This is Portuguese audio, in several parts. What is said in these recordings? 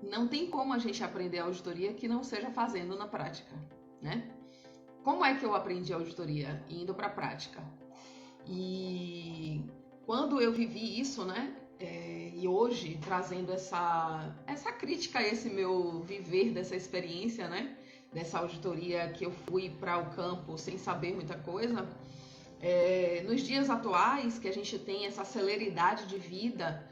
não tem como a gente aprender auditoria que não seja fazendo na prática, né? Como é que eu aprendi auditoria? Indo para a prática. E quando eu vivi isso, né? E hoje, trazendo essa crítica a esse meu viver dessa experiência, né? Dessa auditoria que eu fui para o campo sem saber muita coisa. Nos dias atuais, que a gente tem essa celeridade de vida,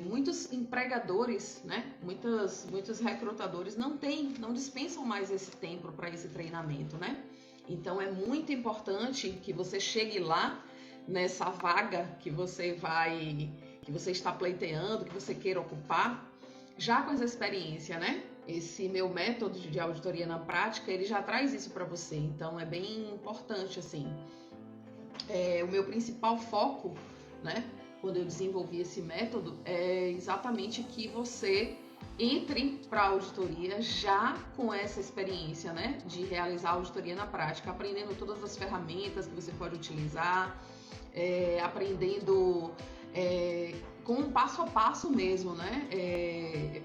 muitos empregadores, né? Muitos recrutadores não dispensam mais esse tempo para esse treinamento, né? Então é muito importante que você chegue lá nessa vaga que você está pleiteando, que você queira ocupar, já com essa experiência, né? Esse meu método de auditoria na prática, ele já traz isso para você. Então é bem importante, assim. O meu principal foco, né? Quando eu desenvolvi esse método, é exatamente que você entre para a auditoria já com essa experiência, né, de realizar a auditoria na prática, aprendendo todas as ferramentas que você pode utilizar, aprendendo com um passo a passo mesmo, né?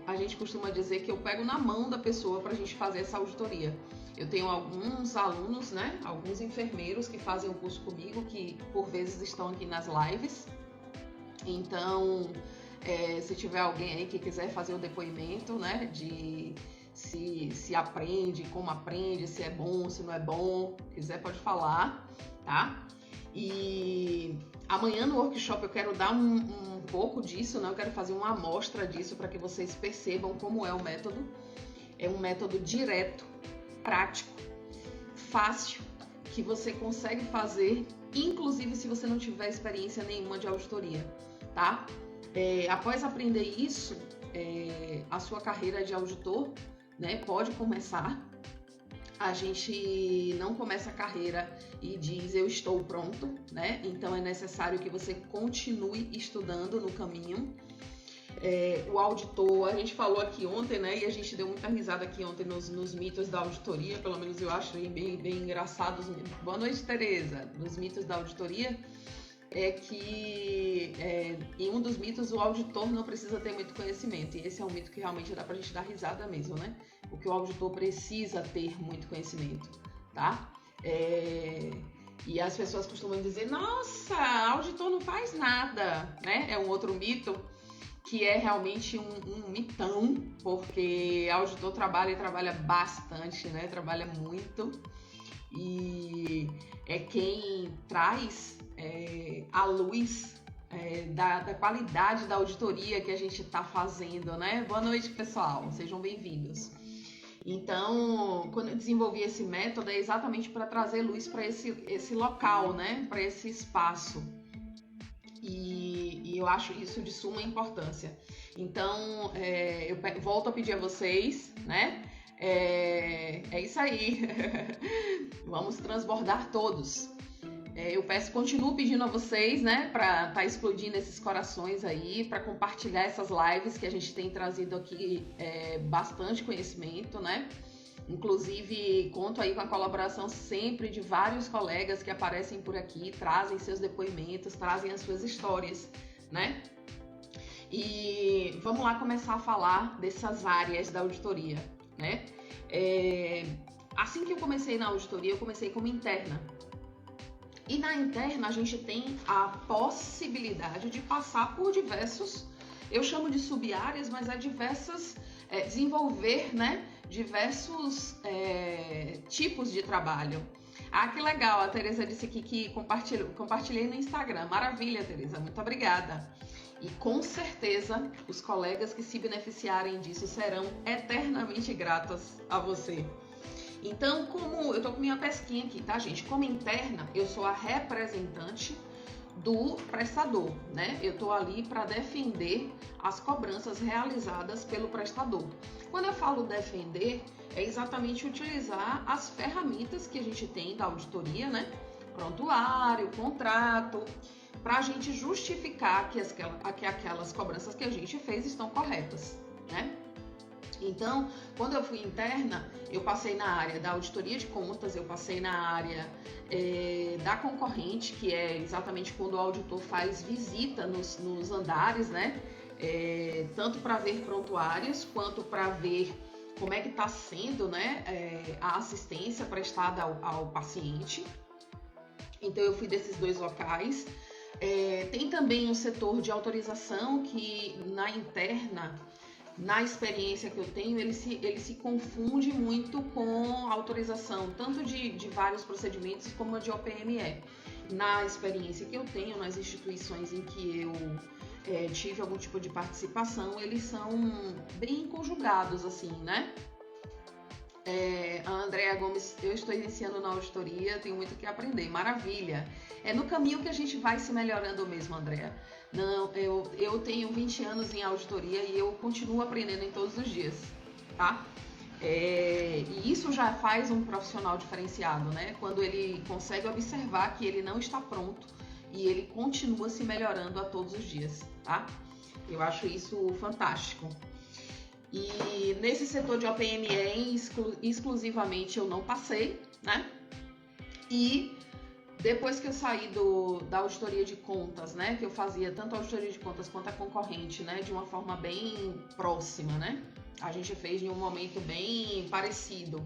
A gente costuma dizer que eu pego na mão da pessoa para a gente fazer essa auditoria. Eu tenho alguns alunos, né, alguns enfermeiros que fazem o curso comigo, que por vezes estão aqui nas lives. Então, se tiver alguém aí que quiser fazer o depoimento, né, de se aprende, como aprende, se é bom, se não é bom, quiser pode falar, tá? E amanhã no workshop eu quero dar um pouco disso, né? Eu quero fazer uma amostra disso para que vocês percebam como é o método. É um método direto, prático, fácil, que você consegue fazer, inclusive se você não tiver experiência nenhuma de auditoria, tá? Após aprender isso, a sua carreira de auditor, né, pode começar. A gente não começa a carreira e diz eu estou pronto, né? Então é necessário que você continue estudando no caminho. O auditor, a gente falou aqui ontem, né? E a gente deu muita risada aqui ontem nos mitos da auditoria, pelo menos eu acho bem engraçados. Boa noite, Tereza. Nos mitos da auditoria, em um dos mitos o auditor não precisa ter muito conhecimento, e esse é um mito que realmente dá pra gente dar risada mesmo, né? Porque o auditor precisa ter muito conhecimento, tá? E as pessoas costumam dizer, nossa, auditor não faz nada, né? É um outro mito que é realmente um mitão, porque auditor trabalha bastante, né? Trabalha muito, e é quem traz a luz da qualidade da auditoria que a gente está fazendo, né? Boa noite, pessoal, sejam bem-vindos. Então, quando eu desenvolvi esse método, é exatamente para trazer luz para esse local, né? Para esse espaço. E eu acho isso de suma importância. Então, eu volto a pedir a vocês, né? É isso aí. Vamos transbordar todos. Eu continuo pedindo a vocês, né, para estar explodindo esses corações aí, para compartilhar essas lives que a gente tem trazido aqui bastante conhecimento, né? Inclusive, conto aí com a colaboração sempre de vários colegas que aparecem por aqui, trazem seus depoimentos, trazem as suas histórias, né? E vamos lá começar a falar dessas áreas da auditoria, né? Assim que eu comecei na auditoria, eu comecei como interna. E na interna a gente tem a possibilidade de passar por diversos, eu chamo de sub-áreas, mas desenvolver, né, diversos tipos de trabalho. Ah, que legal, a Tereza disse aqui que compartilhei no Instagram. Maravilha, Tereza, muito obrigada. E com certeza os colegas que se beneficiarem disso serão eternamente gratos a você. Então, como eu tô com minha pesquinha aqui, tá, gente? Como interna, eu sou a representante do prestador, né? Eu tô ali para defender as cobranças realizadas pelo prestador. Quando eu falo defender, é exatamente utilizar as ferramentas que a gente tem da auditoria, né? Prontuário, contrato, para a gente justificar que aquelas cobranças que a gente fez estão corretas, né? Então, quando eu fui interna, eu passei na área da auditoria de contas, eu passei na área da concorrente, que é exatamente quando o auditor faz visita nos andares, né? tanto para ver prontuários, quanto para ver como é que está sendo, né, a assistência prestada ao paciente. Então eu fui desses 2 locais. Tem também um setor de autorização que na interna, na experiência que eu tenho, ele se confunde muito com autorização, tanto de vários procedimentos como de OPME. Na experiência que eu tenho, nas instituições em que eu tive algum tipo de participação, eles são bem conjugados, assim, né? A Andrea Gomes, eu estou iniciando na auditoria, tenho muito que aprender. Maravilha! É no caminho que a gente vai se melhorando mesmo, Andrea. Não, eu tenho 20 anos em auditoria e eu continuo aprendendo em todos os dias, tá? E isso já faz um profissional diferenciado, né? Quando ele consegue observar que ele não está pronto e ele continua se melhorando a todos os dias, tá? Eu acho isso fantástico. E nesse setor de OPME, exclusivamente eu não passei, né? E depois que eu saí da auditoria de contas, né? Que eu fazia tanto a auditoria de contas quanto a concorrente, né? De uma forma bem próxima, né? A gente fez em um momento bem parecido.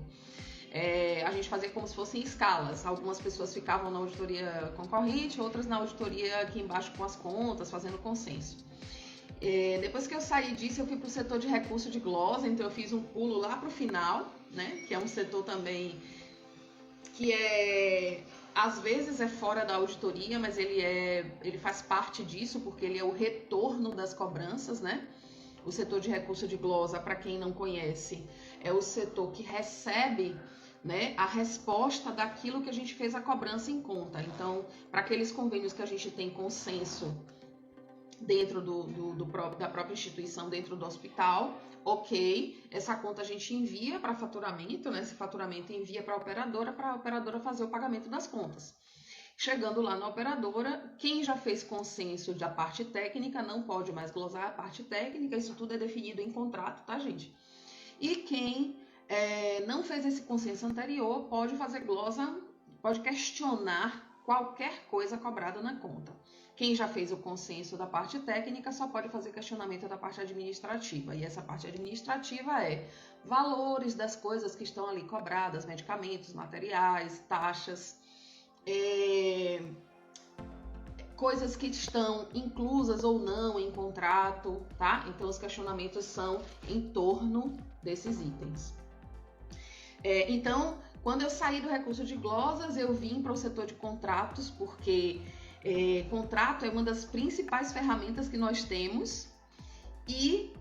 A gente fazia como se fossem escalas. Algumas pessoas ficavam na auditoria concorrente, outras na auditoria aqui embaixo com as contas, fazendo consenso. Depois que eu saí disso, eu fui para o setor de recurso de glosa, então eu fiz um pulo lá para o final, né? Que é um setor também que às vezes é fora da auditoria, mas ele faz parte disso, porque ele é o retorno das cobranças, né? O setor de recurso de glosa, para quem não conhece, é o setor que recebe, né, a resposta daquilo que a gente fez a cobrança em conta. Então, para aqueles convênios que a gente tem consenso dentro da própria instituição, dentro do hospital, ok, essa conta a gente envia para faturamento, né? Esse faturamento envia para a operadora fazer o pagamento das contas. Chegando lá na operadora, quem já fez consenso da parte técnica não pode mais glosar a parte técnica, isso tudo é definido em contrato, tá, gente? E quem não fez esse consenso anterior pode fazer glosa, pode questionar qualquer coisa cobrada na conta. Quem já fez o consenso da parte técnica só pode fazer questionamento da parte administrativa. E essa parte administrativa é valores das coisas que estão ali cobradas, medicamentos, materiais, taxas, coisas que estão inclusas ou não em contrato, tá? Então os questionamentos são em torno desses itens. Então, quando eu saí do recurso de glosas, eu vim para o setor de contratos, porque contrato é uma das principais ferramentas que nós temos e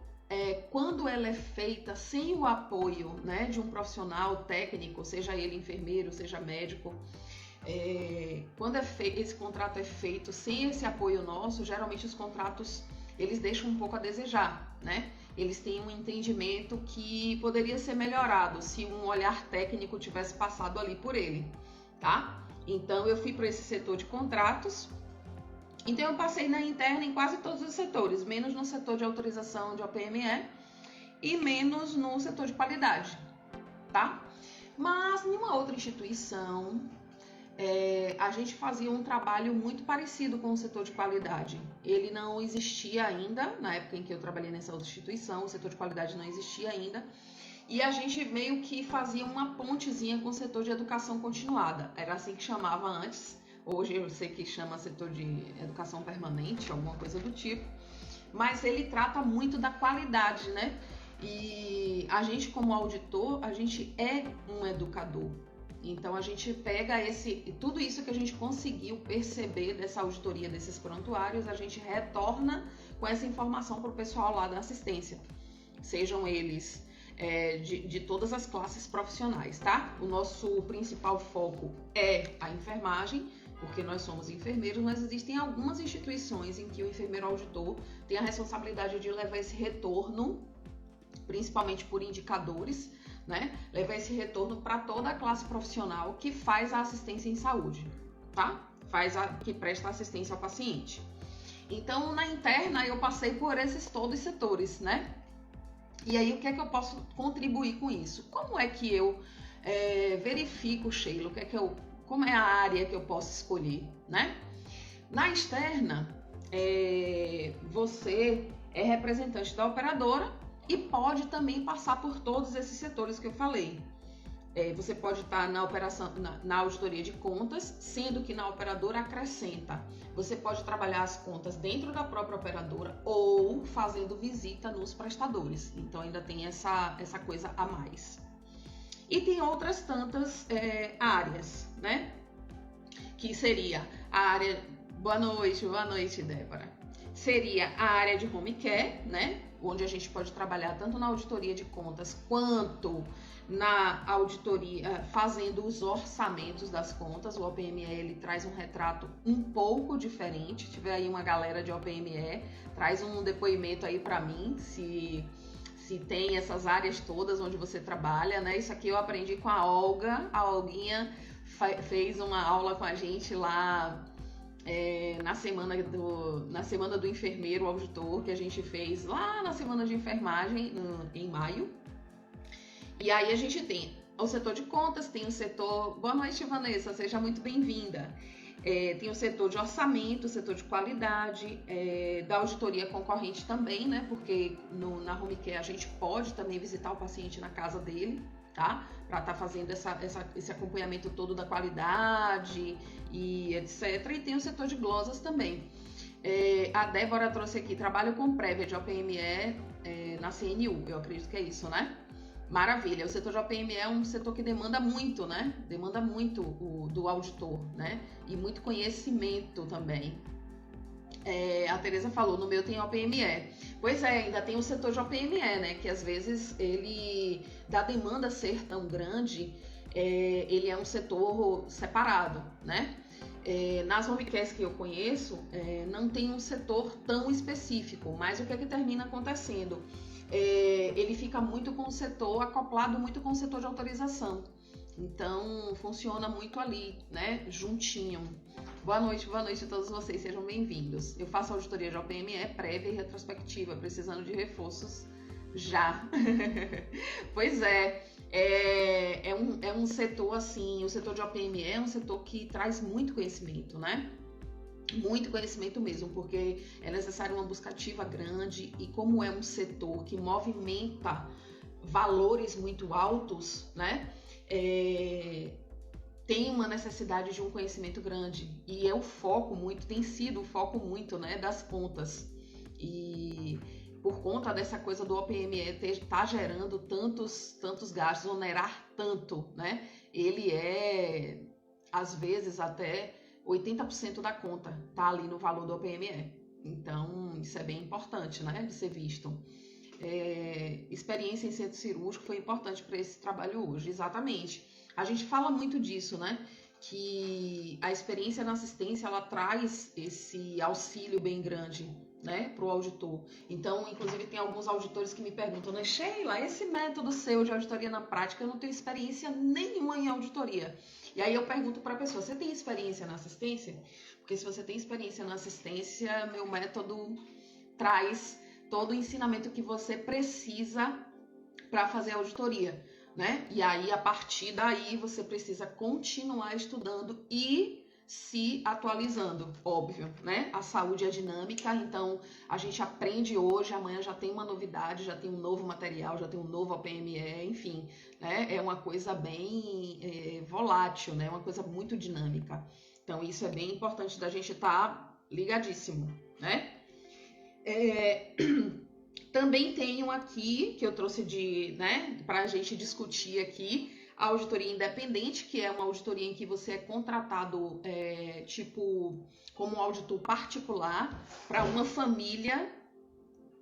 quando ela é feita sem o apoio, né, de um profissional técnico, seja ele enfermeiro, seja médico, quando esse contrato é feito sem esse apoio nosso, geralmente os contratos eles deixam um pouco a desejar, né? Eles têm um entendimento que poderia ser melhorado se um olhar técnico tivesse passado ali por ele, tá? Então eu fui para esse setor de contratos. Então eu passei na interna em quase todos os setores, menos no setor de autorização de OPME e menos no setor de qualidade, tá? Mas numa outra instituição, a gente fazia um trabalho muito parecido com o setor de qualidade. Ele não existia ainda, na época em que eu trabalhei nessa outra instituição, o setor de qualidade não existia ainda. E a gente meio que fazia uma pontezinha com o setor de educação continuada. Era assim que chamava antes. Hoje eu sei que chama setor de educação permanente, alguma coisa do tipo. Mas ele trata muito da qualidade, né? E a gente, como auditor, a gente é um educador. Então a gente pega tudo isso que a gente conseguiu perceber dessa auditoria, desses prontuários, a gente retorna com essa informação para o pessoal lá da assistência. Sejam eles de todas as classes profissionais, tá? O nosso principal foco é a enfermagem, porque nós somos enfermeiros, mas existem algumas instituições em que o enfermeiro auditor tem a responsabilidade de levar esse retorno, principalmente por indicadores, né? Levar esse retorno para toda a classe profissional que faz a assistência em saúde, tá? Que presta assistência ao paciente. Então, na interna, eu passei por esses todos os setores, né? E aí, o que é que eu posso contribuir com isso? Como é que eu verifico, Sheila? Como é a área que eu posso escolher, né? Na externa, você é representante da operadora e pode também passar por todos esses setores que eu falei. Você pode estar na auditoria de contas, sendo que na operadora acrescenta. Você pode trabalhar as contas dentro da própria operadora ou fazendo visita nos prestadores. Então ainda tem essa coisa a mais. E tem outras tantas áreas, né? Que seria a área... Boa noite, Débora. Seria a área de home care, né? Onde a gente pode trabalhar tanto na auditoria de contas quanto na auditoria, fazendo os orçamentos das contas. O OPME ele traz um retrato um pouco diferente. Se tiver aí uma galera de OPME, traz um depoimento aí para mim, se tem essas áreas todas onde você trabalha, né? Isso aqui eu aprendi com a Olga. A Olguinha fez uma aula com a gente lá na semana do enfermeiro auditor, que a gente fez lá na semana de enfermagem em maio. E aí a gente tem o setor de contas, tem o setor... Boa noite, Vanessa, seja muito bem-vinda. Tem o setor de orçamento, o setor de qualidade, da auditoria concorrente também, né? Porque na home care a gente pode também visitar o paciente na casa dele, tá? Para estar fazendo esse acompanhamento todo da qualidade e etc. E tem o setor de glosas também. A Débora trouxe aqui, trabalho com prévia de OPME na CNU, eu acredito que é isso, né? Maravilha, o setor de OPME é um setor que demanda muito, né? Demanda muito do auditor, né? E muito conhecimento também. A Tereza falou, no meu tem OPME. Pois é, ainda tem o setor de OPME, né? Que às vezes ele, da demanda ser tão grande, ele é um setor separado, né? Nas home cares que eu conheço, não tem um setor tão específico, mas o que é que termina acontecendo? Ele fica muito com o setor, acoplado muito com o setor de autorização. Então, funciona muito ali, né? Juntinho. Boa noite a todos vocês, sejam bem-vindos. Eu faço auditoria de OPME prévia e retrospectiva, precisando de reforços já. Pois é um setor assim, o setor de OPME é um setor que traz muito conhecimento, né? Muito conhecimento mesmo, porque é necessário uma busca ativa grande e como é um setor que movimenta valores muito altos, né? Tem uma necessidade de um conhecimento grande e é o foco muito, tem sido o foco muito, né, das contas. E por conta dessa coisa do OPME tá gerando tantos gastos, onerar tanto, né? Ele às vezes até 80% da conta tá ali no valor do OPME. Então, isso é bem importante, né, de ser visto. Experiência em centro cirúrgico foi importante para esse trabalho hoje, exatamente. A gente fala muito disso, né, que a experiência na assistência, ela traz esse auxílio bem grande, né, para o auditor. Então, inclusive, tem alguns auditores que me perguntam, né, Sheila, esse método seu de auditoria na prática, eu não tenho experiência nenhuma em auditoria. E aí eu pergunto para a pessoa, você tem experiência na assistência? Porque se você tem experiência na assistência, meu método traz todo o ensinamento que você precisa para fazer a auditoria, né? E aí, a partir daí, você precisa continuar estudando e se atualizando, óbvio, né? A saúde é dinâmica, então a gente aprende hoje, amanhã já tem uma novidade, já tem um novo material, já tem um novo OPME, enfim, né? É uma coisa bem volátil, né? Uma coisa muito dinâmica. Então isso é bem importante da gente estar ligadíssimo, né? Também tenho aqui, que eu trouxe para a gente discutir aqui, a auditoria independente, que é uma auditoria em que você é contratado como um auditor particular para uma família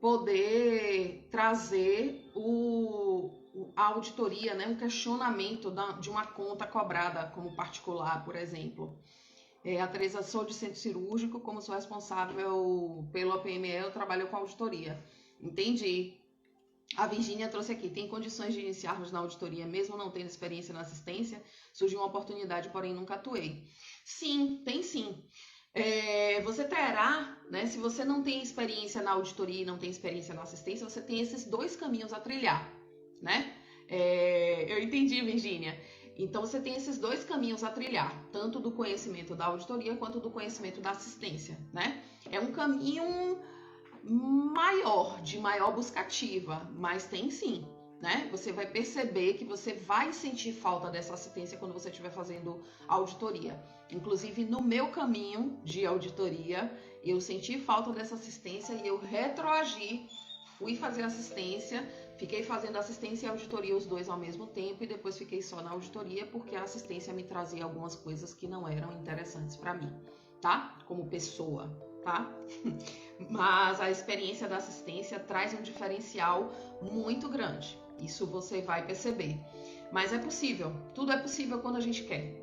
poder trazer a auditoria, né, um questionamento de uma conta cobrada como particular, por exemplo. A Tereza, sou de centro cirúrgico, como sou responsável pelo OPME, eu trabalho com auditoria. Entendi. A Virgínia trouxe aqui, tem condições de iniciarmos na auditoria, mesmo não tendo experiência na assistência? Surgiu uma oportunidade, porém nunca atuei. Sim, tem sim. Você terá, né, se você não tem experiência na auditoria e não tem experiência na assistência, você tem esses dois caminhos a trilhar, né? Eu entendi, Virgínia. Então, você tem esses dois caminhos a trilhar, tanto do conhecimento da auditoria quanto do conhecimento da assistência, né? É um caminho maior, de maior buscativa, mas tem sim, né? Você vai perceber que você vai sentir falta dessa assistência quando você estiver fazendo auditoria. Inclusive, no meu caminho de auditoria, eu senti falta dessa assistência e eu retroagi, fui fazer assistência, fiquei fazendo assistência e auditoria os dois ao mesmo tempo e depois fiquei só na auditoria porque a assistência me trazia algumas coisas que não eram interessantes para mim, tá? Como pessoa, tá? Mas a experiência da assistência traz um diferencial muito grande. Isso você vai perceber. Mas é possível. Tudo é possível quando a gente quer.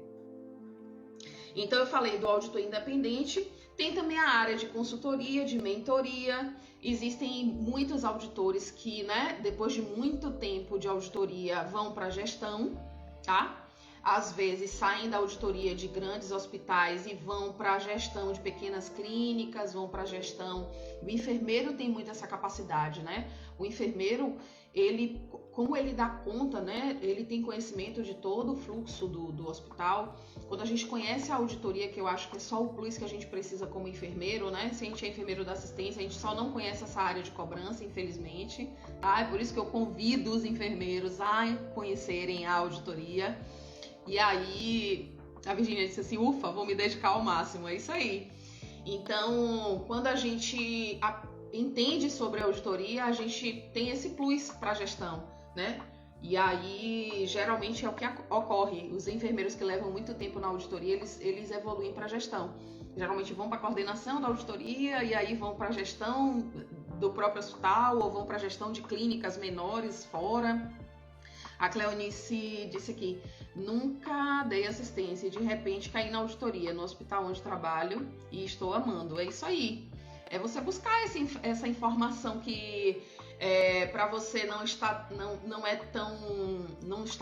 Então eu falei do auditor independente. Tem também a área de consultoria, de mentoria. Existem muitos auditores que, né, depois de muito tempo de auditoria, vão para a gestão, tá? Às vezes saem da auditoria de grandes hospitais e vão para a gestão de pequenas clínicas, vão para a gestão. O enfermeiro tem muito essa capacidade, né? O enfermeiro, como ele dá conta, né? Ele tem conhecimento de todo o fluxo do hospital. Quando a gente conhece a auditoria, que eu acho que é só o plus que a gente precisa como enfermeiro, né? Se a gente é enfermeiro da assistência, a gente só não conhece essa área de cobrança, infelizmente, tá? É por isso que eu convido os enfermeiros a conhecerem a auditoria. E aí, a Virgínia disse assim, ufa, vou me dedicar ao máximo, é isso aí. Então, quando a gente entende sobre a auditoria, a gente tem esse plus para a gestão, né? E aí, geralmente é o que ocorre. Os enfermeiros que levam muito tempo na auditoria, eles evoluem para a gestão. Geralmente vão para a coordenação da auditoria e aí vão para a gestão do próprio hospital ou vão para a gestão de clínicas menores fora. A Cleonice disse aqui, nunca dei assistência e de repente caí na auditoria no hospital onde trabalho e estou amando. É isso aí. É você buscar essa informação que para você não está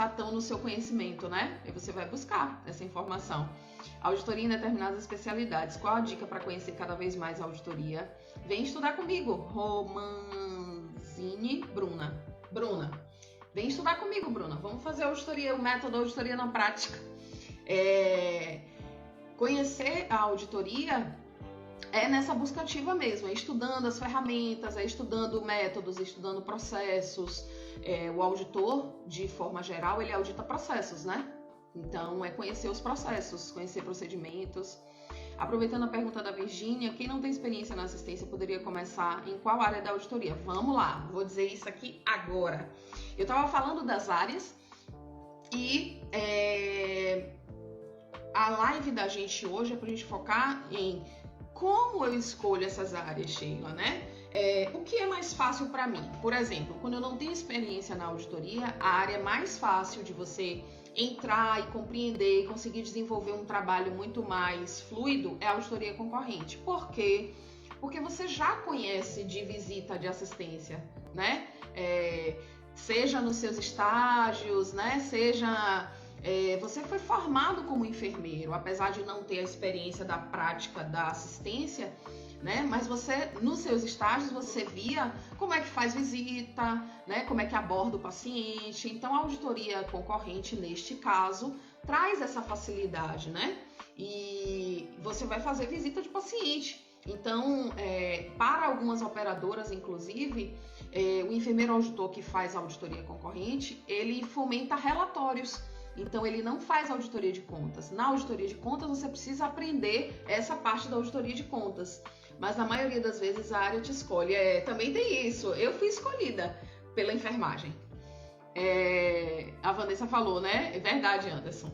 tão no seu conhecimento, né? E você vai buscar essa informação. Auditoria em determinadas especialidades. Qual a dica para conhecer cada vez mais a auditoria? Vem estudar comigo, Romanzini Bruna. Vem estudar comigo, Bruna. Vamos fazer auditoria, o método auditoria na prática. Conhecer a auditoria é nessa busca ativa mesmo, é estudando as ferramentas, é estudando métodos, estudando processos. O auditor, de forma geral, ele audita processos, né? Então, é conhecer os processos, conhecer procedimentos. Aproveitando a pergunta da Virgínia, quem não tem experiência na assistência poderia começar em qual área da auditoria? Vamos lá, vou dizer isso aqui agora. Eu estava falando das áreas e a live da gente hoje é para a gente focar em como eu escolho essas áreas, Sheila, né? O que é mais fácil para mim? Por exemplo, quando eu não tenho experiência na auditoria, a área mais fácil de você entrar e compreender e conseguir desenvolver um trabalho muito mais fluido é a auditoria concorrente. Por quê? Porque você já conhece de visita de assistência, né? Seja nos seus estágios, né? Seja... você foi formado como enfermeiro, apesar de não ter a experiência da prática da assistência, né? Mas você, nos seus estágios, você via como é que faz visita, né? Como é que aborda o paciente. Então, a auditoria concorrente, neste caso, traz essa facilidade, né? E você vai fazer visita de paciente. Então, para algumas operadoras, inclusive, o enfermeiro auditor que faz a auditoria concorrente, ele fomenta relatórios. Então, ele não faz auditoria de contas. Na auditoria de contas, você precisa aprender essa parte da auditoria de contas. Mas, na maioria das vezes, a área te escolhe. Também tem isso. Eu fui escolhida pela enfermagem. A Vanessa falou, né? É verdade, Anderson.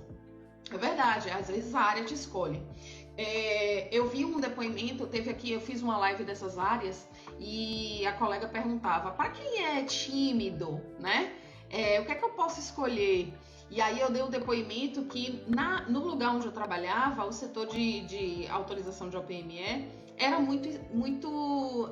É verdade. Às vezes, a área te escolhe. Eu vi um depoimento, eu fiz uma live dessas áreas e a colega perguntava, para quem é tímido, né? O que é que eu posso escolher? E aí eu dei um depoimento que no lugar onde eu trabalhava, o setor de autorização de OPME era muito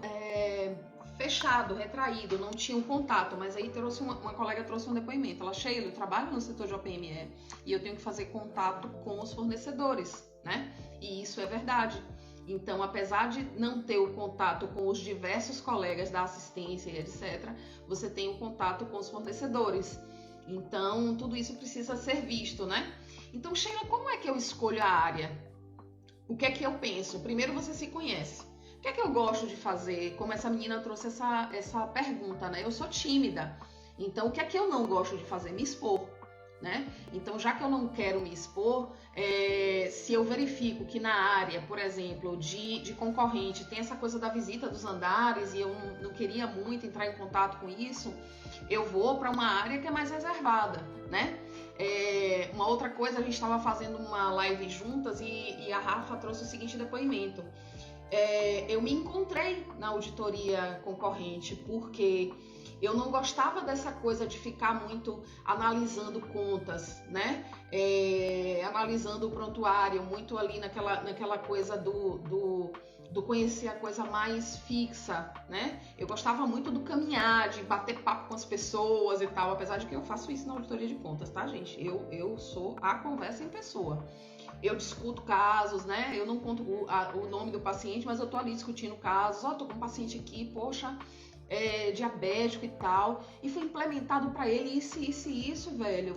fechado, retraído, não tinha um contato. Mas aí uma colega trouxe um depoimento. Ela, Sheila, eu trabalho no setor de OPME e eu tenho que fazer contato com os fornecedores, né? E isso é verdade. Então, apesar de não ter o contato com os diversos colegas da assistência e etc., você tem o contato com os fornecedores. Então, tudo isso precisa ser visto, né? Então, Sheila, como é que eu escolho a área? O que é que eu penso? Primeiro, você se conhece. O que é que eu gosto de fazer? Como essa menina trouxe essa pergunta, né? Eu sou tímida, então o que é que eu não gosto de fazer? Me expor, né? Então, já que eu não quero me expor, se eu verifico que na área, por exemplo, de concorrente, tem essa coisa da visita dos andares e eu não queria muito entrar em contato com isso, eu vou para uma área que é mais reservada, né? Uma outra coisa, a gente estava fazendo uma live juntas e a Rafa trouxe o seguinte depoimento. Eu me encontrei na auditoria concorrente porque eu não gostava dessa coisa de ficar muito analisando contas, né? Analisando o prontuário, muito ali naquela coisa do conhecer a coisa mais fixa, né? Eu gostava muito do caminhar, de bater papo com as pessoas e tal, apesar de que eu faço isso na auditoria de contas, tá, gente? Eu sou a conversa em pessoa. Eu discuto casos, né? Eu não conto o nome do paciente, mas eu tô ali discutindo casos. Tô com um paciente aqui, poxa, diabético e tal, e foi implementado para ele isso, velho.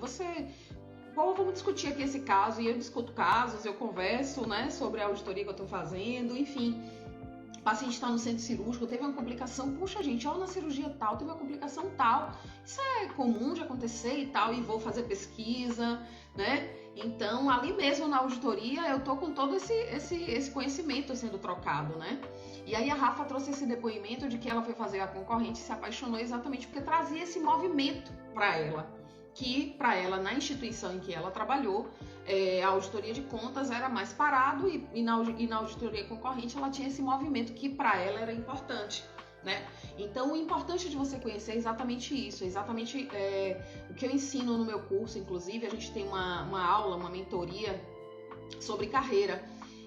Vamos discutir aqui esse caso, e eu discuto casos, eu converso, né, sobre a auditoria que eu tô fazendo, enfim. O paciente está no centro cirúrgico, teve uma complicação, puxa gente, na cirurgia tal, teve uma complicação tal. Isso é comum de acontecer e tal, e vou fazer pesquisa, né? Então, ali mesmo na auditoria, eu tô com todo esse conhecimento sendo trocado, né? E aí a Rafa trouxe esse depoimento de que ela foi fazer a concorrente e se apaixonou exatamente porque trazia esse movimento para ela. Que para ela, na instituição em que ela trabalhou, a auditoria de contas era mais parado e na auditoria concorrente ela tinha esse movimento que para ela era importante, né? Então o importante de você conhecer é exatamente isso, exatamente o que eu ensino no meu curso. Inclusive a gente tem uma aula, uma mentoria sobre carreira,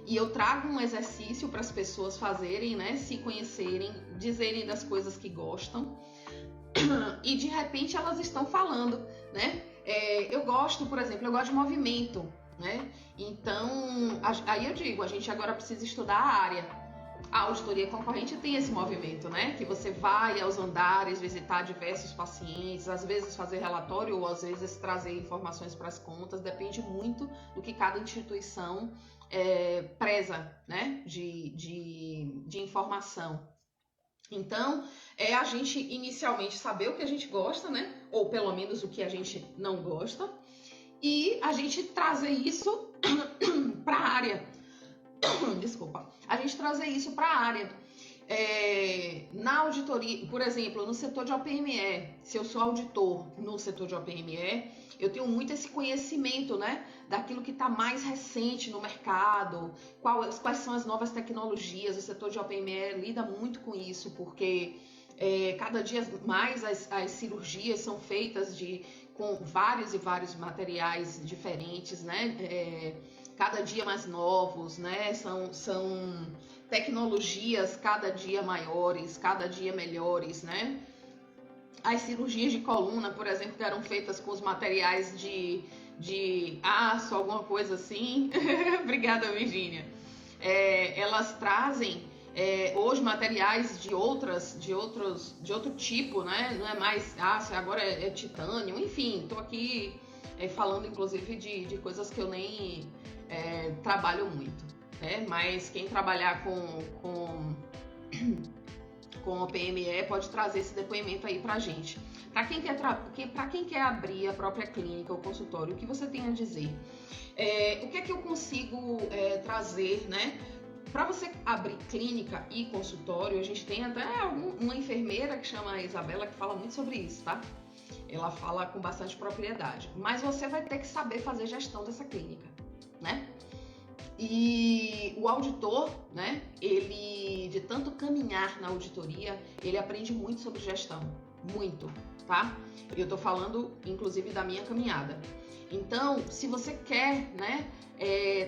e eu trago um exercício para as pessoas fazerem, né, se conhecerem, dizerem das coisas que gostam, e de repente elas estão falando, né? Eu gosto, por exemplo, eu gosto de movimento, né? Então, aí eu digo, a gente agora precisa estudar a área. A auditoria concorrente tem esse movimento, né? Que você vai aos andares, visitar diversos pacientes, às vezes fazer relatório ou às vezes trazer informações para as contas, depende muito do que cada instituição preza, né? De informação. Então, a gente inicialmente saber o que a gente gosta, né? Ou pelo menos o que a gente não gosta, e a gente trazer isso para a área. Desculpa. A gente trazer isso para a área. Na auditoria, por exemplo, no setor de OPME, se eu sou auditor no setor de OPME, eu tenho muito esse conhecimento, né, daquilo que está mais recente no mercado, quais são as novas tecnologias. O setor de OPME lida muito com isso, porque cada dia mais as cirurgias são feitas com vários e vários materiais diferentes, né, cada dia mais novos, né, são tecnologias cada dia maiores, cada dia melhores, né? As cirurgias de coluna, por exemplo, que eram feitas com os materiais de aço, alguma coisa assim. Obrigada, Virgínia. Elas trazem hoje materiais de outro tipo, né? Não é mais aço, agora é titânio. Enfim, estou aqui falando inclusive de coisas que eu nem trabalho muito. Mas quem trabalhar com o PME pode trazer esse depoimento aí pra gente. Para quem quer abrir a própria clínica ou consultório, o que você tem a dizer? O que é que eu consigo trazer, né? Para você abrir clínica e consultório, a gente tem até uma enfermeira que chama Isabela que fala muito sobre isso, tá? Ela fala com bastante propriedade. Mas você vai ter que saber fazer gestão dessa clínica, né? E o auditor, né, ele, de tanto caminhar na auditoria, ele aprende muito sobre gestão, muito, tá? Eu tô falando, inclusive, da minha caminhada. Então, se você quer, né,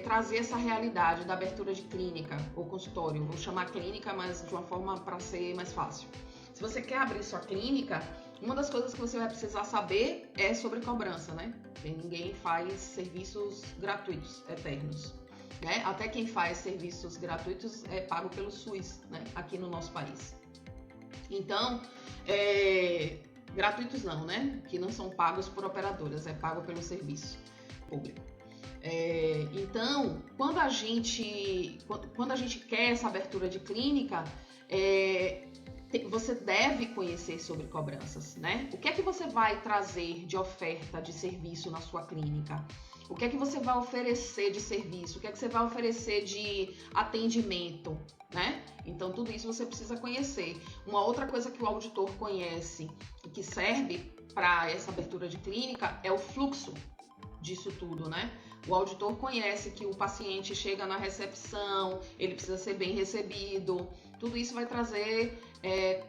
trazer essa realidade da abertura de clínica ou consultório, vou chamar clínica, mas de uma forma para ser mais fácil. Se você quer abrir sua clínica, uma das coisas que você vai precisar saber é sobre cobrança, né? Porque ninguém faz serviços gratuitos, eternos. Até quem faz serviços gratuitos é pago pelo SUS, né, aqui no nosso país. Então, gratuitos não, né? Que não são pagos por operadoras, é pago pelo serviço público. Então, quando a gente quer essa abertura de clínica, você deve conhecer sobre cobranças, né? O que é que você vai trazer de oferta de serviço na sua clínica? O que é que você vai oferecer de serviço? O que é que você vai oferecer de atendimento, né? Então, tudo isso você precisa conhecer. Uma outra coisa que o auditor conhece e que serve para essa abertura de clínica é o fluxo disso tudo, né? O auditor conhece que o paciente chega na recepção, ele precisa ser bem recebido. Tudo isso vai trazer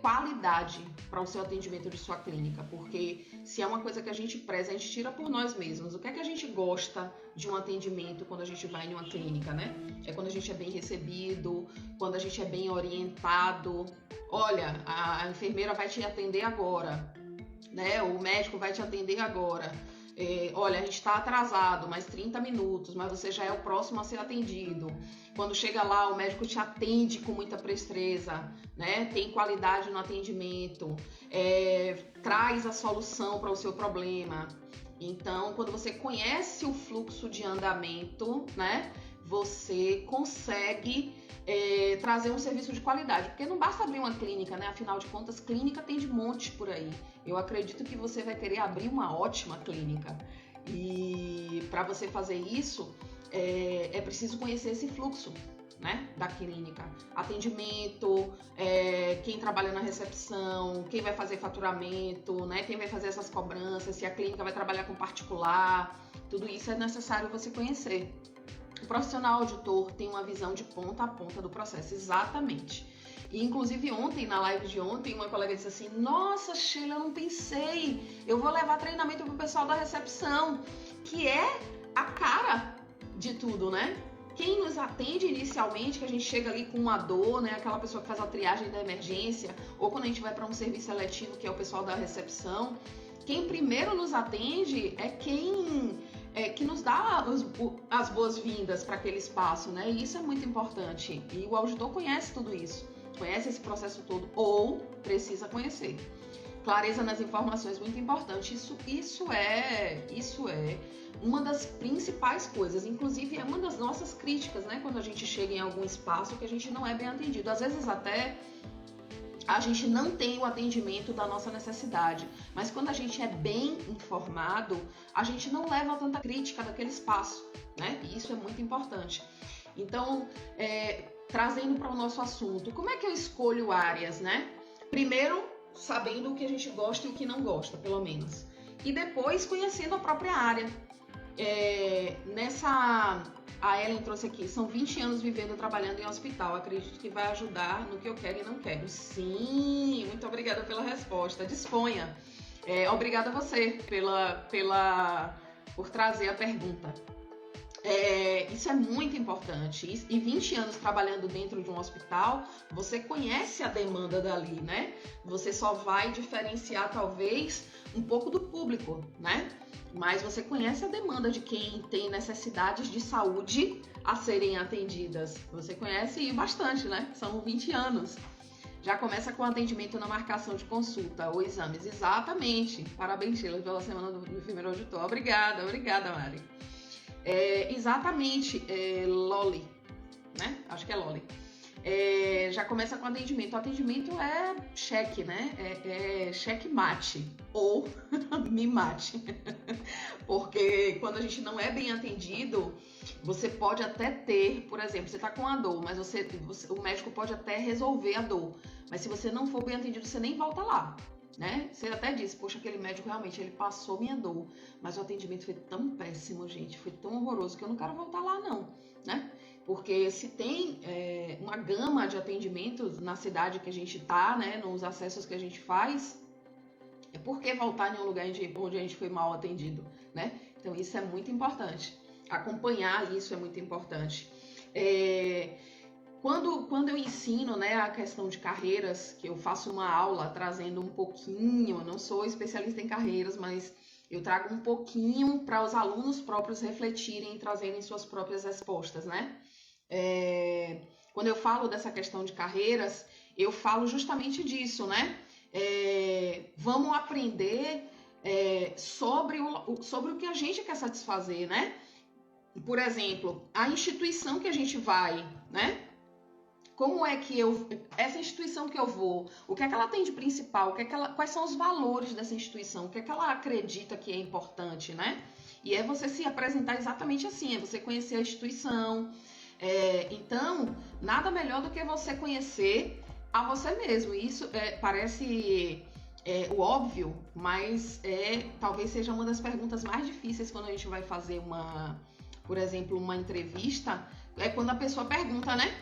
qualidade para o seu atendimento de sua clínica, porque se é uma coisa que a gente preza, a gente tira por nós mesmos. O que é que a gente gosta de um atendimento quando a gente vai em uma clínica, né? É quando a gente é bem recebido, quando a gente é bem orientado. Olha, a enfermeira vai te atender agora, né? O médico vai te atender agora. Olha, a gente está atrasado, mais 30 minutos, mas você já é o próximo a ser atendido. Quando chega lá, o médico te atende com muita presteza, né? Tem qualidade no atendimento, traz a solução para o seu problema. Então, quando você conhece o fluxo de andamento, né? Você consegue trazer um serviço de qualidade, porque não basta abrir uma clínica, né? Afinal de contas, clínica tem de monte por aí. Eu acredito que você vai querer abrir uma ótima clínica e para você fazer isso é preciso conhecer esse fluxo, né, da clínica, atendimento, quem trabalha na recepção, quem vai fazer faturamento, né, quem vai fazer essas cobranças, se a clínica vai trabalhar com particular, tudo isso é necessário você conhecer. O profissional auditor tem uma visão de ponta a ponta do processo, exatamente. E inclusive ontem, na live de ontem, uma colega disse assim: nossa, Sheila, eu não pensei, eu vou levar treinamento pro pessoal da recepção, que é a cara de tudo, né? Quem nos atende inicialmente, que a gente chega ali com uma dor, né? Aquela pessoa que faz a triagem da emergência, ou quando a gente vai para um serviço eletivo, que é o pessoal da recepção, quem primeiro nos atende é quem que nos dá as boas-vindas para aquele espaço, né? E isso é muito importante. E o auditor conhece tudo isso, conhece esse processo todo, ou precisa conhecer. Clareza nas informações, muito importante. Isso é uma das principais coisas. Inclusive, é uma das nossas críticas, né? Quando a gente chega em algum espaço que a gente não é bem atendido. Às vezes até a gente não tem o atendimento da nossa necessidade, mas quando a gente é bem informado, a gente não leva tanta crítica daquele espaço, né? E isso é muito importante. Então, trazendo para o nosso assunto, como é que eu escolho áreas, né? Primeiro, sabendo o que a gente gosta e o que não gosta, pelo menos. E depois, conhecendo a própria área. A Ellen trouxe aqui, são 20 anos vivendo e trabalhando em hospital, acredito que vai ajudar no que eu quero e não quero. Sim, muito obrigada pela resposta, disponha. Obrigada a você por trazer a pergunta. Isso é muito importante. E 20 anos trabalhando dentro de um hospital, você conhece a demanda dali, né? Você só vai diferenciar, talvez, um pouco do público, né? Mas você conhece a demanda de quem tem necessidades de saúde a serem atendidas. Você conhece bastante, né? São 20 anos. Já começa com atendimento na marcação de consulta ou exames. Exatamente. Parabéns, Sheila, pela semana do enfermeiro auditor. Obrigada, Mari. Exatamente, Loli, né? Acho que é Loli. Já começa com atendimento. O atendimento é cheque, né? Cheque mate ou me mate. Porque quando a gente não é bem atendido, você pode até ter, por exemplo, você está com a dor, mas o médico pode até resolver a dor. Mas se você não for bem atendido, você nem volta lá. Né? Você até disse, poxa, aquele médico realmente ele passou minha dor, mas o atendimento foi tão péssimo, gente, foi tão horroroso que eu não quero voltar lá não, né? Porque se tem uma gama de atendimentos na cidade que a gente tá, né, nos acessos que a gente faz, por que voltar em um lugar onde a gente foi mal atendido, né? Então isso é muito importante, acompanhar isso é muito importante. Quando eu ensino, né, a questão de carreiras, que eu faço uma aula trazendo um pouquinho, eu não sou especialista em carreiras, mas eu trago um pouquinho para os alunos próprios refletirem e trazerem suas próprias respostas, né? Quando eu falo dessa questão de carreiras, eu falo justamente disso, né? Vamos aprender sobre o que a gente quer satisfazer, né? por exemplo, a instituição que a gente vai, né? Como é que essa instituição que eu vou, o que é que ela tem de principal, quais são os valores dessa instituição, o que é que ela acredita que é importante, né? E é você se apresentar exatamente assim, é você conhecer a instituição. Então, nada melhor do que você conhecer a você mesmo. Isso parece o óbvio, mas talvez seja uma das perguntas mais difíceis quando a gente vai fazer por exemplo, uma entrevista, quando a pessoa pergunta, né?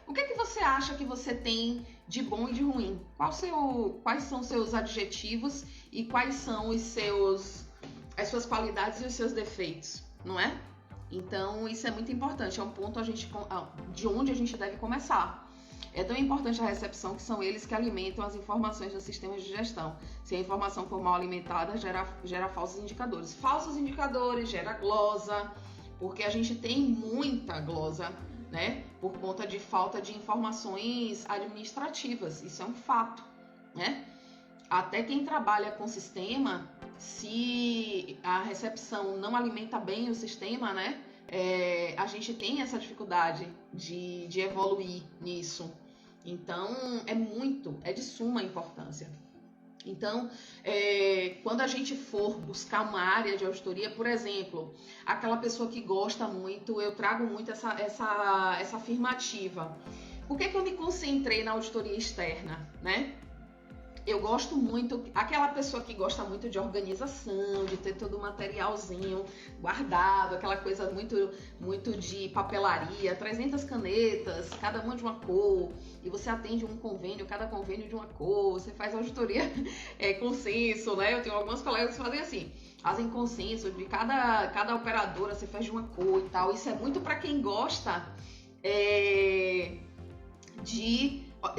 O que é que você acha que você tem de bom e de ruim? Quais são os seus adjetivos e quais são as suas qualidades e os seus defeitos, não é? Então, isso é muito importante, é um ponto de onde a gente deve começar. É tão importante a recepção que são eles que alimentam as informações dos sistemas de gestão. Se a informação for mal alimentada, gera falsos indicadores. Falsos indicadores gera glosa, porque a gente tem muita glosa, né? Por conta de falta de informações administrativas. Isso é um fato, né? Até quem trabalha com sistema, se a recepção não alimenta bem o sistema, né? A gente tem essa dificuldade de evoluir nisso. Então, é de suma importância. Então, quando a gente for buscar uma área de auditoria, por exemplo, aquela pessoa que gosta muito, eu trago muito essa afirmativa. Por que eu me concentrei na auditoria externa, né? Eu gosto muito, aquela pessoa que gosta muito de organização, de ter todo o materialzinho guardado, aquela coisa muito, muito de papelaria, 300 canetas, cada uma de uma cor, e você atende um convênio, cada convênio de uma cor, você faz auditoria consenso, né? Eu tenho algumas colegas que fazem assim, fazem consenso de cada operadora, você faz de uma cor e tal. Isso é muito para quem gosta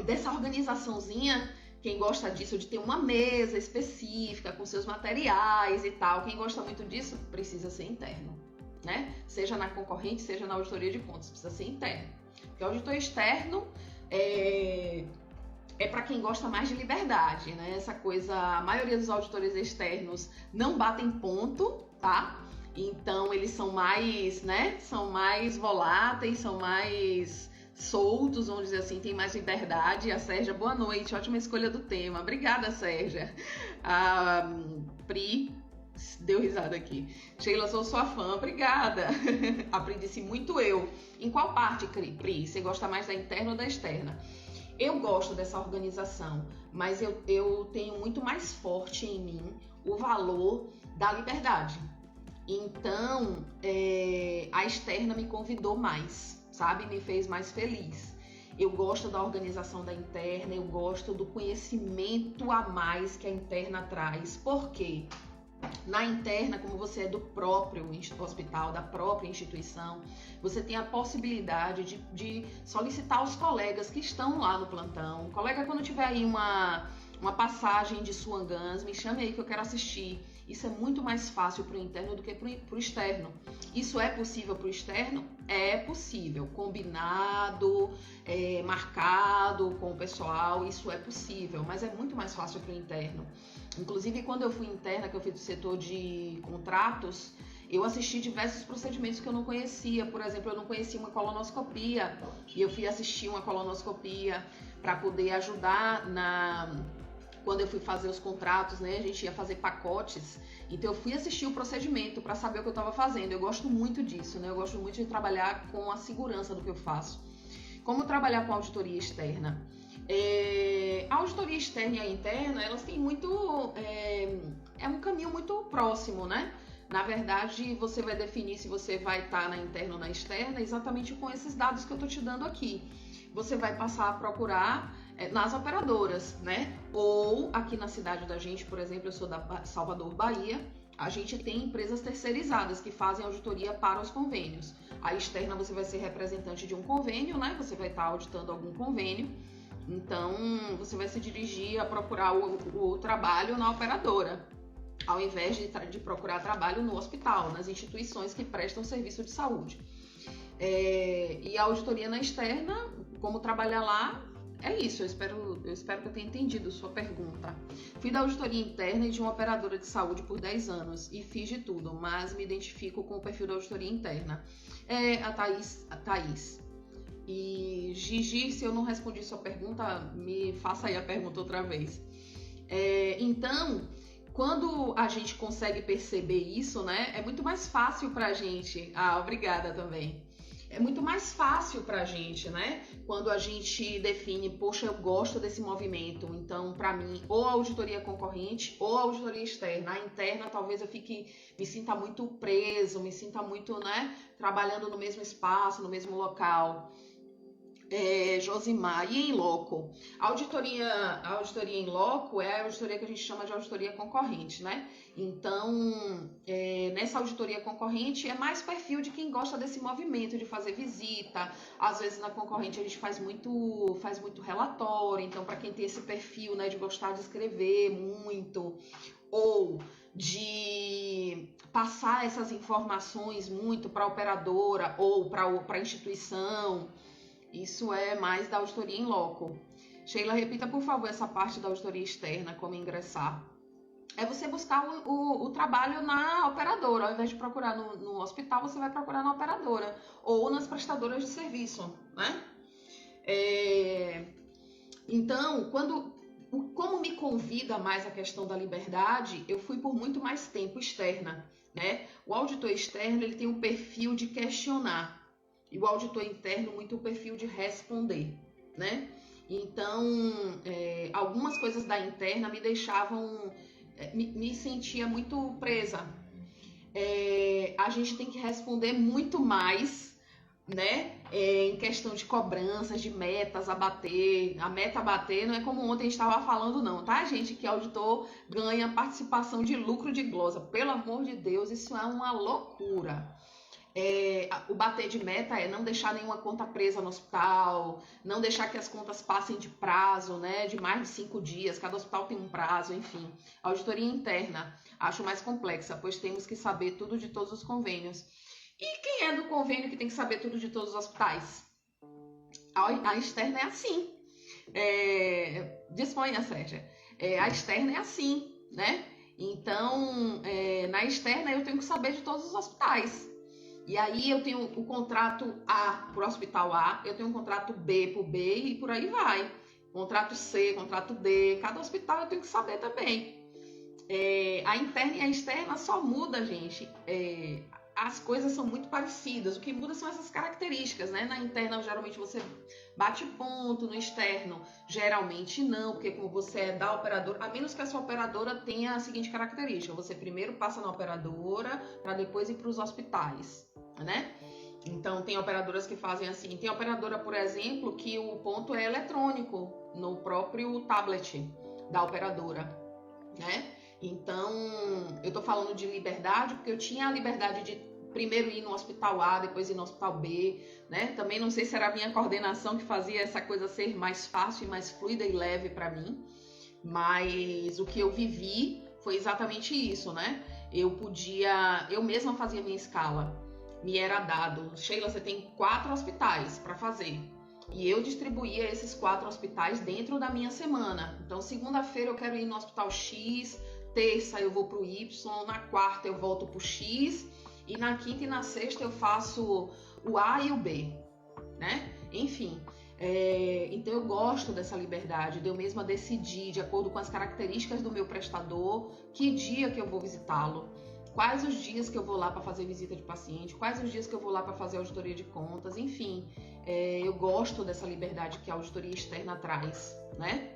dessa organizaçãozinha. Quem gosta disso, de ter uma mesa específica com seus materiais e tal, quem gosta muito disso, precisa ser interno, né? Seja na concorrente, seja na auditoria de contas, precisa ser interno. Porque o auditor externo é para quem gosta mais de liberdade, né? Essa coisa, a maioria dos auditores externos não batem ponto, tá? Então, eles são mais, né? São mais voláteis, são mais soltos, vamos dizer assim, tem mais liberdade. A Sérgia, boa noite, ótima escolha do tema. Obrigada, Sérgia. A Pri deu risada aqui. Sheila, sou sua fã, obrigada. A Pri disse muito eu. Em qual parte, Pri? Você gosta mais da interna ou da externa? Eu gosto dessa organização, mas eu tenho muito mais forte em mim o valor da liberdade. Então, a externa me convidou mais, sabe? Me fez mais feliz. Eu gosto da organização da interna, eu gosto do conhecimento a mais que a interna traz. Por quê? Na interna, como você é do próprio hospital, da própria instituição, você tem a possibilidade de solicitar aos colegas que estão lá no plantão. Colega, quando tiver aí uma passagem de Swangans, me chame aí que eu quero assistir. Isso é muito mais fácil para o interno do que para o externo. Isso é possível para o externo? É possível. Combinado, marcado com o pessoal, isso é possível. Mas é muito mais fácil para o interno. Inclusive, quando eu fui interna, que eu fiz do setor de contratos, eu assisti diversos procedimentos que eu não conhecia. Por exemplo, eu não conhecia uma colonoscopia. E eu fui assistir uma colonoscopia para poder ajudar quando eu fui fazer os contratos, né? A gente ia fazer pacotes, então eu fui assistir o procedimento para saber o que eu estava fazendo. Eu gosto muito disso, né? Eu gosto muito de trabalhar com a segurança do que eu faço. Como trabalhar com auditoria externa? A auditoria externa e a interna, elas têm muito... é um caminho muito próximo, né? Na verdade, você vai definir se você vai estar na interna ou na externa exatamente com esses dados que eu estou te dando aqui. Você vai passar a procurar nas operadoras, né? Ou aqui na cidade da gente, por exemplo, eu sou da Salvador, Bahia, a gente tem empresas terceirizadas que fazem auditoria para os convênios. A externa você vai ser representante de um convênio, né? Você vai estar auditando algum convênio. Então, você vai se dirigir a procurar o trabalho na operadora, ao invés de procurar trabalho no hospital, nas instituições que prestam serviço de saúde. E a auditoria na externa, como trabalhar lá, é isso, eu espero que eu tenha entendido sua pergunta. Fui da auditoria interna e de uma operadora de saúde por 10 anos e fiz de tudo, mas me identifico com o perfil da auditoria interna. A Thaís. E Gigi, se eu não respondi sua pergunta, me faça aí a pergunta outra vez. Então, quando a gente consegue perceber isso, né, é muito mais fácil pra gente. Obrigada também. É muito mais fácil pra gente, né? Quando a gente define, poxa, eu gosto desse movimento, então pra mim, ou a auditoria concorrente ou a auditoria externa. A interna, talvez eu me sinta muito preso, me sinta muito, né, trabalhando no mesmo espaço, no mesmo local. Josimar, e em loco? A auditoria em loco é a auditoria que a gente chama de auditoria concorrente, né? Então, nessa auditoria concorrente é mais perfil de quem gosta desse movimento, de fazer visita. Às vezes na concorrente a gente faz muito relatório, então para quem tem esse perfil, né, de gostar de escrever muito, ou de passar essas informações muito para a operadora ou para a instituição, isso é mais da auditoria em loco. Sheila, repita, por favor, essa parte da auditoria externa, como ingressar. É você buscar o trabalho na operadora. Ao invés de procurar no hospital, você vai procurar na operadora ou nas prestadoras de serviço, né? Então, como me convida mais a questão da liberdade, eu fui por muito mais tempo externa, né? O auditor externo, ele tem um perfil de questionar. E o auditor interno, muito o perfil de responder, né? Então, algumas coisas da interna me deixavam, me sentia muito presa. A gente tem que responder muito mais, né? Em questão de cobranças, de metas a bater. A meta a bater não é como ontem a gente estava falando, não, tá, gente? Que auditor ganha participação de lucro de glosa. Pelo amor de Deus, isso é uma loucura. O bater de meta é não deixar nenhuma conta presa no hospital, não deixar que as contas passem de prazo, né, de mais de 5 dias, cada hospital tem um prazo, enfim. A auditoria interna acho mais complexa, pois temos que saber tudo de todos os convênios. E quem é do convênio que tem que saber tudo de todos os hospitais? A externa é assim. Disponha, Sérgia. A externa é assim, né? Então, na externa eu tenho que saber de todos os hospitais. E aí eu tenho o contrato A para o hospital A, eu tenho um contrato B para o B e por aí vai. Contrato C, contrato D, cada hospital eu tenho que saber também. A interna e a externa só muda, gente. As coisas são muito parecidas, o que muda são essas características, né? Na interna, geralmente você bate ponto, no externo, geralmente não, porque como você é da operadora, a menos que a sua operadora tenha a seguinte característica: você primeiro passa na operadora para depois ir para os hospitais, né? Então, tem operadoras que fazem assim. Tem operadora, por exemplo, que o ponto é eletrônico no próprio tablet da operadora, né? Então, eu tô falando de liberdade porque eu tinha a liberdade de primeiro ir no hospital A, depois ir no hospital B, né? Também não sei se era a minha coordenação que fazia essa coisa ser mais fácil e mais fluida e leve para mim, mas o que eu vivi foi exatamente isso, né? Eu mesma fazia minha escala, me era dado, Sheila, você tem 4 hospitais para fazer. E eu distribuía esses 4 hospitais dentro da minha semana. Então, segunda-feira eu quero ir no hospital X, terça eu vou pro Y, na quarta eu volto pro X, e na quinta e na sexta eu faço o A e o B, né? Enfim, então eu gosto dessa liberdade, de eu mesma decidir, de acordo com as características do meu prestador, que dia que eu vou visitá-lo, quais os dias que eu vou lá para fazer visita de paciente, quais os dias que eu vou lá para fazer auditoria de contas, enfim. Eu gosto dessa liberdade que a auditoria externa traz, né?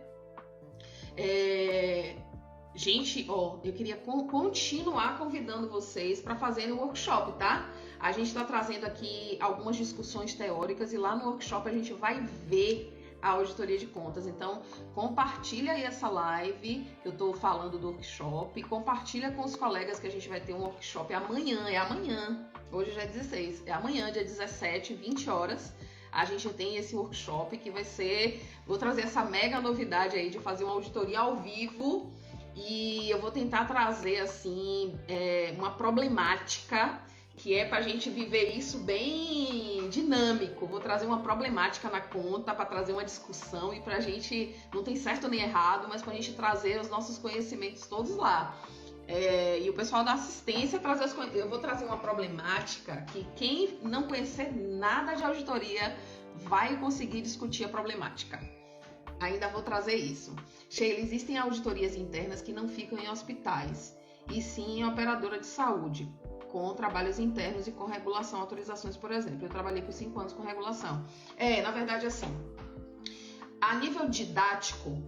Gente, eu queria continuar convidando vocês para fazerem o workshop, tá? A gente está trazendo aqui algumas discussões teóricas e lá no workshop a gente vai ver a auditoria de contas. Então, compartilha aí essa live, eu estou falando do workshop, compartilha com os colegas que a gente vai ter um workshop amanhã, hoje já é 16, é amanhã, dia 17, 20 horas. A gente tem esse workshop que vai ser, vou trazer essa mega novidade aí de fazer uma auditoria ao vivo. E eu vou tentar trazer, assim, uma problemática que é para a gente viver isso bem dinâmico. Vou trazer uma problemática na conta para trazer uma discussão e para a gente, não tem certo nem errado, mas para a gente trazer os nossos conhecimentos todos lá. E o pessoal da assistência trazer eu vou trazer uma problemática que quem não conhecer nada de auditoria vai conseguir discutir a problemática. Ainda vou trazer isso. Sheila, existem auditorias internas que não ficam em hospitais, e sim em operadora de saúde, com trabalhos internos e com regulação, autorizações, por exemplo. Eu trabalhei por 5 anos com regulação. Na verdade, assim, a nível didático,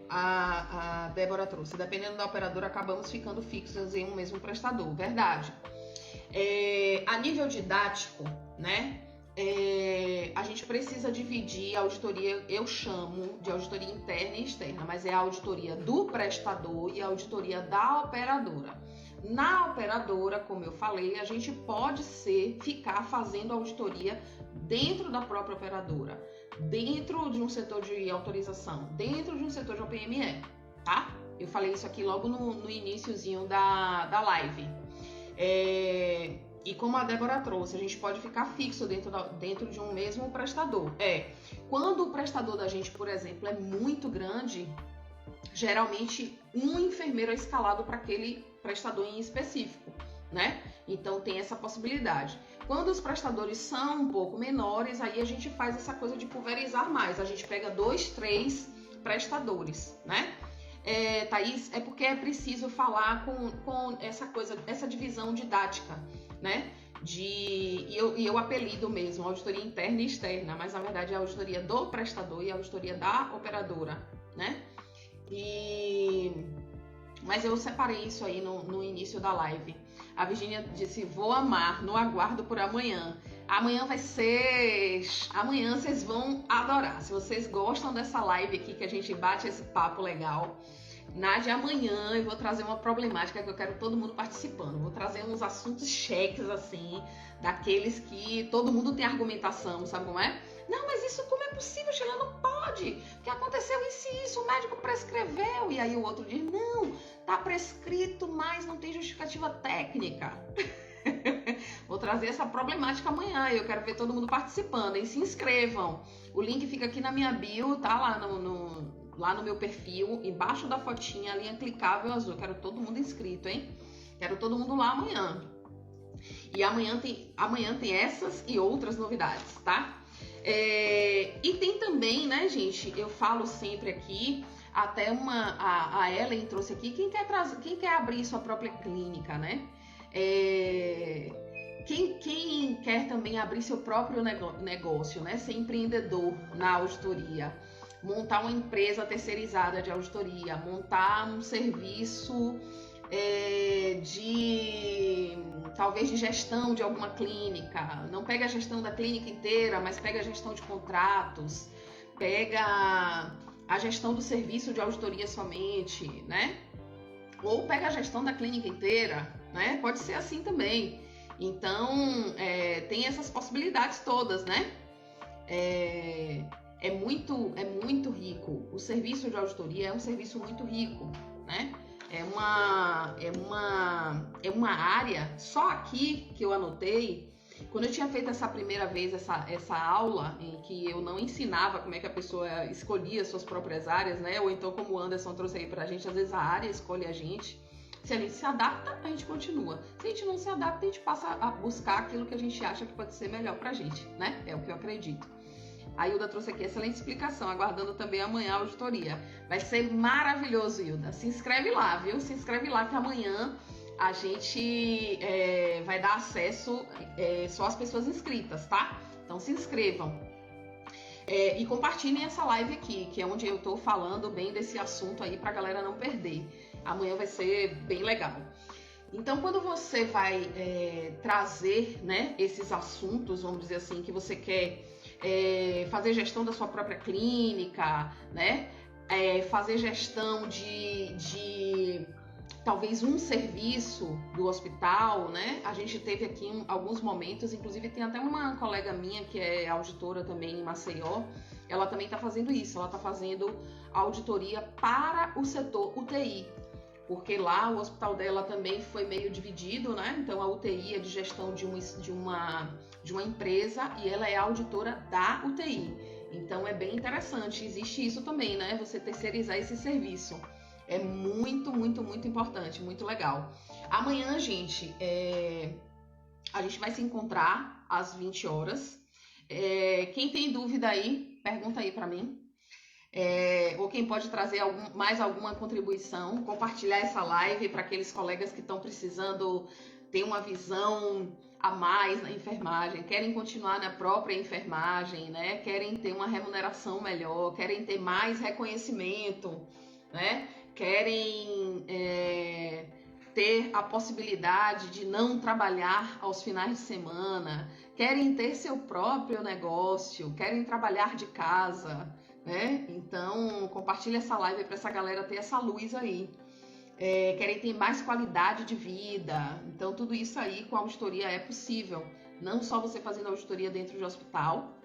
a Débora trouxe, dependendo da operadora, acabamos ficando fixos em um mesmo prestador, verdade. A nível didático, né, a gente precisa dividir a auditoria, eu chamo de auditoria interna e externa, mas é a auditoria do prestador e a auditoria da operadora. Na operadora, como eu falei, a gente pode ficar fazendo auditoria dentro da própria operadora, dentro de um setor de autorização, dentro de um setor de OPME, tá? Eu falei isso aqui logo no iniciozinho da live. E como a Débora trouxe, a gente pode ficar fixo dentro de um mesmo prestador. Quando o prestador da gente, por exemplo, é muito grande, geralmente um enfermeiro é escalado para aquele prestador em específico, né? Então tem essa possibilidade. Quando os prestadores são um pouco menores, aí a gente faz essa coisa de pulverizar mais. A gente pega 2, 3 prestadores, né? Thaís, é porque é preciso falar com essa divisão didática, né? E eu apelido mesmo, auditoria interna e externa, mas na verdade é a auditoria do prestador e a auditoria da operadora, né? Mas eu separei isso aí no início da live. A Virgínia disse, vou amar, no aguardo por amanhã. Amanhã vocês vão adorar. Se vocês gostam dessa live aqui, que a gente bate esse papo legal, na de amanhã eu vou trazer uma problemática que eu quero todo mundo participando. Vou trazer uns assuntos cheques, assim, daqueles que todo mundo tem argumentação, sabe como é? Não, mas isso como é possível, Sheila? Não pode. Porque aconteceu isso e isso, o médico prescreveu. E aí o outro diz, não, tá prescrito, mas não tem justificativa técnica. Vou trazer essa problemática amanhã. Eu quero ver todo mundo participando, hein? Se inscrevam. O link fica aqui na minha bio, tá? Lá no meu perfil, embaixo da fotinha, a linha clicável azul. Quero todo mundo inscrito, hein? Quero todo mundo lá amanhã. E amanhã tem essas e outras novidades, tá? E tem também, né, gente? Eu falo sempre aqui, até a Ellen trouxe aqui, quem quer abrir sua própria clínica, né? Quem quer também abrir seu próprio negócio, né? Ser empreendedor na auditoria, montar uma empresa terceirizada de auditoria, montar um serviço talvez de gestão de alguma clínica. Não pega a gestão da clínica inteira, mas pega a gestão de contratos, pega a gestão do serviço de auditoria somente, né? Ou pega a gestão da clínica inteira, né? Pode ser assim também. Então, tem essas possibilidades todas, né? É muito rico. O serviço de auditoria é um serviço muito rico, né? É uma área, só aqui que eu anotei, quando eu tinha feito essa primeira vez, essa aula, em que eu não ensinava como é que a pessoa escolhia suas próprias áreas, né? Ou então, como o Anderson trouxe aí pra gente, às vezes a área escolhe a gente. Se a gente se adapta, a gente continua. Se a gente não se adapta, a gente passa a buscar aquilo que a gente acha que pode ser melhor pra gente, né? É o que eu acredito. A Hilda trouxe aqui excelente explicação, aguardando também amanhã a auditoria. Vai ser maravilhoso, Hilda. Se inscreve lá, viu? Se inscreve lá que amanhã a gente vai dar acesso só às pessoas inscritas, tá? Então se inscrevam. E compartilhem essa live aqui, que é onde eu tô falando bem desse assunto aí pra galera não perder. Amanhã vai ser bem legal. Então, quando você vai trazer, né, esses assuntos, vamos dizer assim, que você quer fazer gestão da sua própria clínica, né, fazer gestão de talvez um serviço do hospital, né? A gente teve aqui alguns momentos, inclusive tem até uma colega minha que é auditora também em Maceió, ela também está fazendo isso, ela está fazendo auditoria para o setor UTI. porque lá o hospital dela também foi meio dividido, né? Então a UTI é de gestão de uma empresa e ela é auditora da UTI. Então é bem interessante, existe isso também, né? Você terceirizar esse serviço. É muito, muito, muito importante, muito legal. Amanhã, gente, a gente vai se encontrar às 20 horas. Quem tem dúvida aí, pergunta aí para mim. Ou quem pode trazer mais alguma contribuição, compartilhar essa live para aqueles colegas que estão precisando ter uma visão a mais na enfermagem, querem continuar na própria enfermagem, né? Querem ter uma remuneração melhor, querem ter mais reconhecimento, né? Querem ter a possibilidade de não trabalhar aos finais de semana, querem ter seu próprio negócio, querem trabalhar de casa, né? Então, compartilha essa live para essa galera ter essa luz aí. Querem ter mais qualidade de vida. Então, tudo isso aí com a auditoria é possível. Não só você fazendo auditoria dentro de hospital,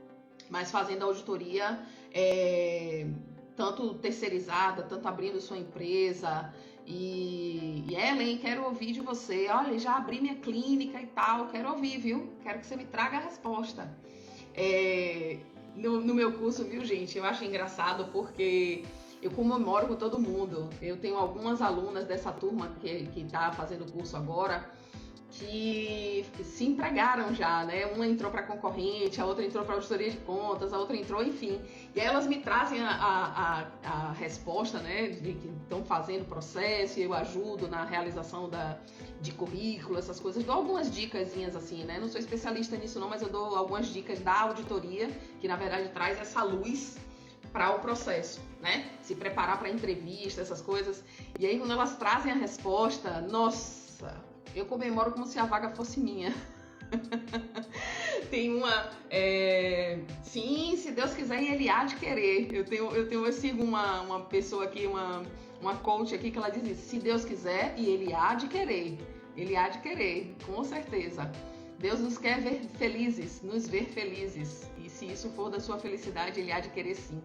mas fazendo auditoria tanto terceirizada, tanto abrindo sua empresa. E Ellen, quero ouvir de você. Olha, já abri minha clínica e tal. Quero ouvir, viu? Quero que você me traga a resposta. No meu curso, viu, gente? Eu acho engraçado porque eu comemoro com todo mundo. Eu tenho algumas alunas dessa turma que tá fazendo o curso agora que se empregaram já, né? Uma entrou para concorrente, a outra entrou para auditoria de contas, a outra entrou, enfim. E aí elas me trazem a resposta, né? De que estão fazendo o processo e eu ajudo na realização de currículo, essas coisas. Dou algumas dicasinhas assim, né? Não sou especialista nisso não, mas eu dou algumas dicas da auditoria, que na verdade traz essa luz para o processo, né? Se preparar para entrevista, essas coisas. E aí quando elas trazem a resposta, nossa, eu comemoro como se a vaga fosse minha. Tem uma... sim, se Deus quiser, ele há de querer. Eu sigo uma pessoa aqui, uma coach aqui, que ela diz isso: se Deus quiser, e ele há de querer. Ele há de querer, com certeza. Deus nos quer ver felizes, nos ver felizes. E se isso for da sua felicidade, ele há de querer sim.